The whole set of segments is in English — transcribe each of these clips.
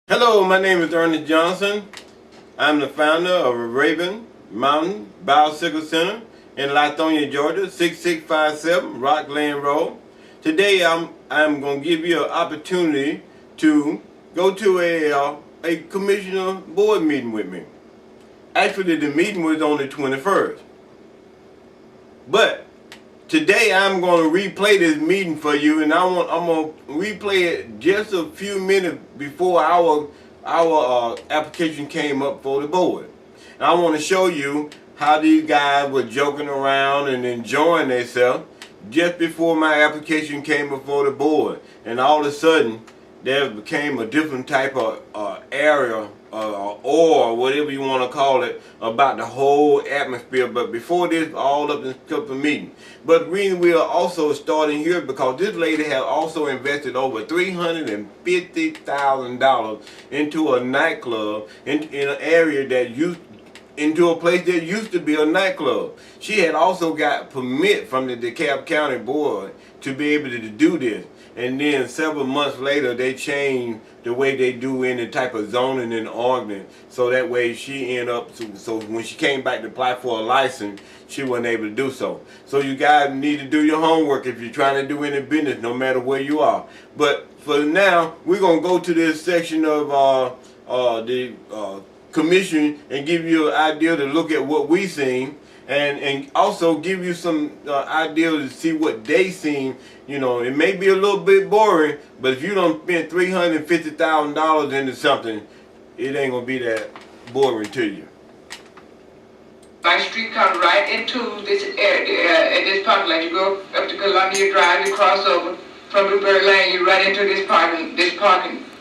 Hello, my name is Ernest Johnson. I'm the founder of Raven Mountain Bicycle Center in Lithonia, Georgia, 6657 Rockland Road. Today I'm going to give you an opportunity to go to a commissioner board meeting with me. Actually, the meeting was on the 21st. But today I'm going to replay this meeting for you, and I'm going to replay it just a few minutes before our application came up for the board. And I want to show you how these guys were joking around and enjoying themselves just before my application came before the board. And all of a sudden, there became a different type of area or whatever you want to call it about the whole atmosphere. But before this, all up in the meeting. But the reason we are also starting here because this lady has also invested over $350,000 into a nightclub in an area that into a place that used to be a nightclub. She had also got permit from the Dekalb County Board to be able to do this. And then several months later, they changed the way they do any type of zoning and ordinance. So that way she ended up, so when she came back to apply for a license, she wasn't able to do so. So you guys need to do your homework if you're trying to do any business, no matter where you are. But for now, we're going to go to this section of the commission and give you an idea to look at what we seen. And also give you some idea to see what they seen. You know, it may be a little bit boring, but if you don't spend $350,000 into something, it ain't gonna be that boring to you. My street comes right into this area, this parking lot. You go up to Columbia Drive, you cross over from Blueberry Lane, you right into this parking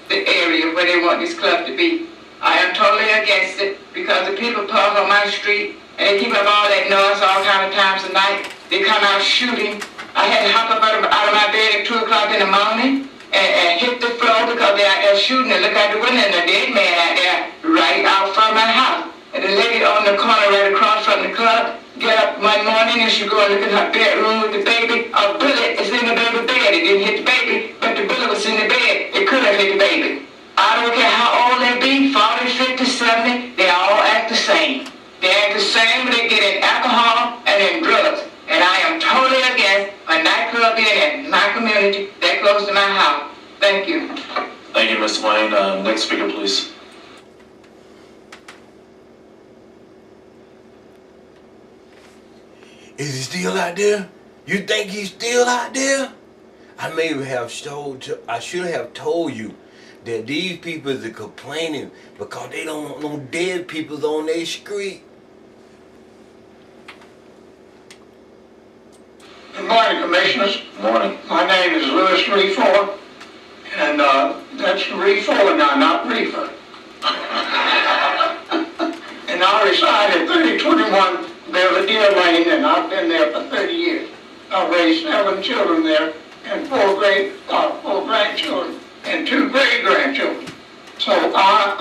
the area where they want this club to be. I am totally against it because the people park on my street and they keep up all that noise all kind of times of night. They come out shooting. I had to hop up out of my bed at 2 o'clock in the morning and hit the floor because they're out there shooting and look out the window and a dead man out there right out front of my house. And the lady on the corner right across from the club get up one morning and she go and look in her bedroom with the baby. A bullet is in the baby bed. It didn't hit the baby, but the bullet was in the bed. It could have hit the baby. I don't care how old they be, 40, 50, 70, they all act the same. They act the same, but they get in alcohol and in drugs. And I am totally against a nightclub being in my community that close to my house. Thank you. Thank you, Mr. Wayne. Next speaker, please. Is he still out there? You think he's still out there? I should have told you that these people are complaining because they don't want no dead people on their street. Good morning, Commissioners. Good morning. My name is Louis Reefor, and that's Reefor now, not Reefer. And I reside at 3021 Belvedere Lane, and I've been there for 30 years. I've raised 7 children there, and 4 grandchildren, and 2 great-grandchildren. So when I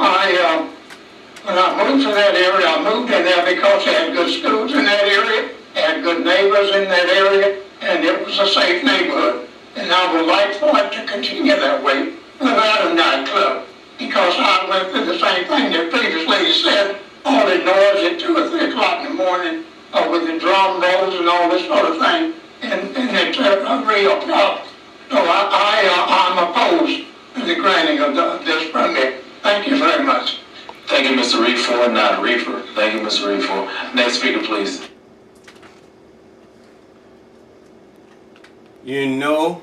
moved to that area, I moved in there because they had good schools in that area, had good neighbors in that area, and it was a safe neighborhood. And I would like for it to continue that way without a nightclub, because I went through the same thing that previous lady said, all the noise at 2 or 3 o'clock in the morning with the drum rolls and all this sort of thing, and it's a real problem. So I'm opposed to the granting of this permit. Thank you very much. Thank you, Mr. Reefor, not Reefer. Thank you, Mr. Reefor. Next speaker, please. You know,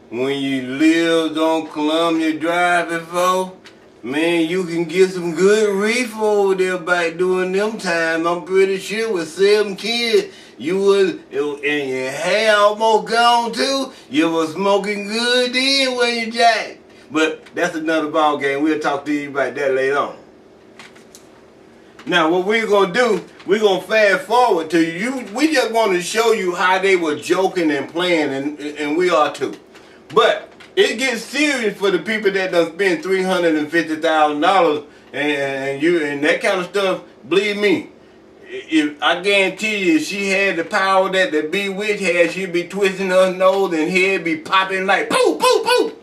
when you lived on Columbia Drive before, man, you can get some good reefer over there back during them times. I'm pretty sure with 7 kids, you was, and your hair almost gone too, you was smoking good then when you jacked. But that's another ball game. We'll talk to you about that later on. Now, what we're going to do, we're going to fast forward to you. We just want to show you how they were joking and playing, and we are too. But it gets serious for the people that done spend $350,000 and that kind of stuff. Believe me, if I guarantee you, if she had the power that the bee witch had, she'd be twisting her nose and head be popping like poof, poof, poof.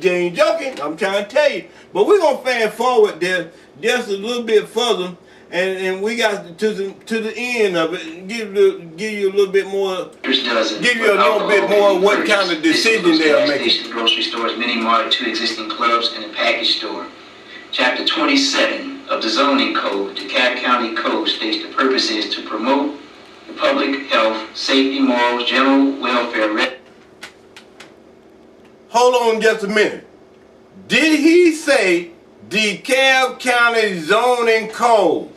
You ain't joking. I'm trying to tell you. But we're gonna fast forward there just a little bit further, and we got to the end of it. And give you a little bit more. Give you a little bit more of what kind of decision they're making. Station, grocery stores, mini mart, 2 existing clubs, and a package store. Chapter 27 of the Zoning Code, DeKalb County Code, states the purpose is to promote the public health, safety, morals, general welfare. Hold on just a minute. Did he say DeKalb County Zoning Code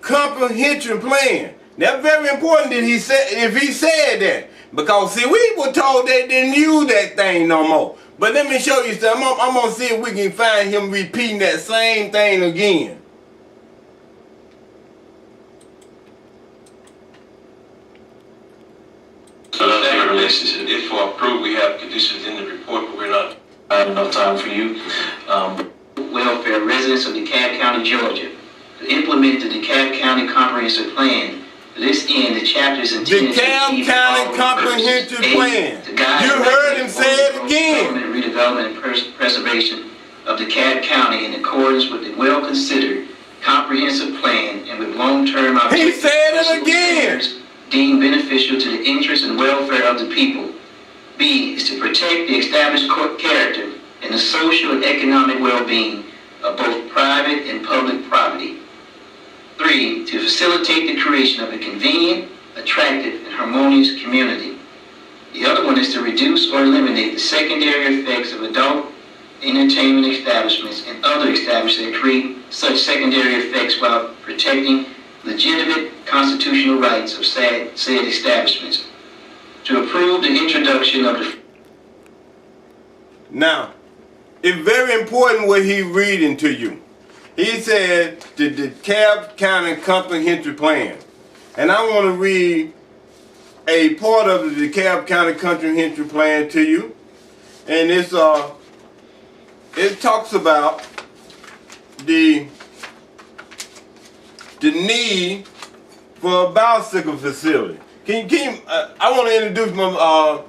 comprehensive plan? That's very important that he said, if he said that, because see, we were told they didn't use that thing no more. But let me show you something. I'm gonna see if we can find him repeating that same thing again. So that relationship, if for approved, we have conditions in the report, but we're not. I have enough time for you. Welfare residents of DeKalb County, Georgia, to implement the DeKalb County Comprehensive Plan. To this end, the chapter is intended to DeKalb achieve County Comprehensive Plan. You heard him say it again. Redevelopment and preservation of DeKalb County in accordance with the well-considered comprehensive plan and with long-term He said it again. Deemed beneficial to the interests and welfare of the people. B is to protect the established character and the social and economic well-being of both private and public property. 3, to facilitate the creation of a convenient, attractive, and harmonious community. The other one is to reduce or eliminate the secondary effects of adult entertainment establishments and other establishments that create such secondary effects while protecting legitimate constitutional rights of said establishments. To approve the introduction of the... Now, it's very important what he's reading to you. He said the DeKalb County Comprehensive Plan. And I want to read a part of the DeKalb County Comprehensive Plan to you. And it talks about the need for a bicycle facility. I want to introduce my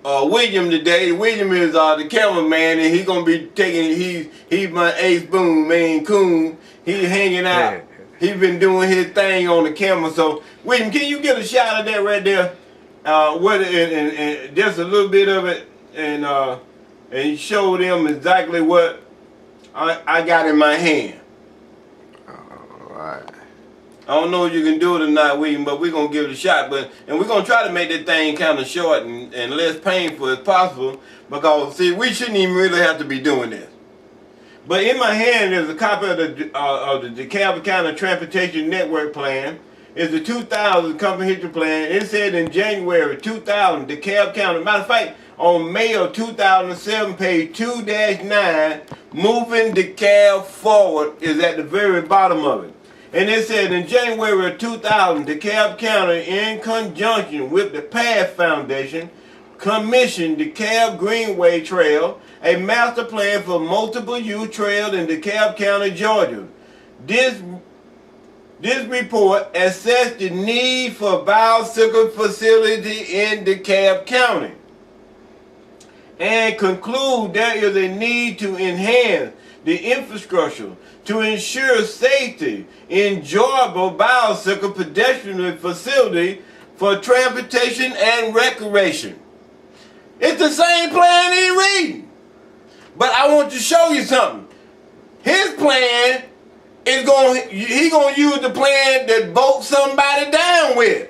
William today. William is the cameraman, and he's gonna be taking. He's my ace boom man coon. He's hanging out. He's been doing his thing on the camera. So William, can you get a shot of that right there? And just a little bit of it, and show them exactly what I got in my hand. All right. I don't know if you can do it or not, William, but we're going to give it a shot. And we're going to try to make this thing kind of short and less painful as possible, because, see, we shouldn't even really have to be doing this. But in my hand is a copy of the DeKalb County Transportation Network Plan. It's the 2000 Comprehensive Plan. It said in January 2000, DeKalb County, matter of fact, on May of 2007, page 2-9, Moving DeKalb Forward is at the very bottom of it. And it said in January of 2000, DeKalb County, in conjunction with the Path Foundation, commissioned DeKalb Greenway Trail, a master plan for multiple use trails in DeKalb County, Georgia. This report assessed the need for a bicycle facility in DeKalb County and conclude there is a need to enhance the infrastructure to ensure safety, enjoyable bicycle pedestrian facility for transportation and recreation. It's the same plan he's reading. But I want to show you something. His plan is he's gonna use the plan that vote somebody down with,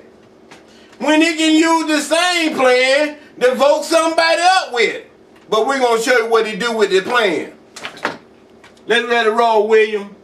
when he can use the same plan to vote somebody up with. But we're gonna show you what he do with the plan. Let's let it roll, William.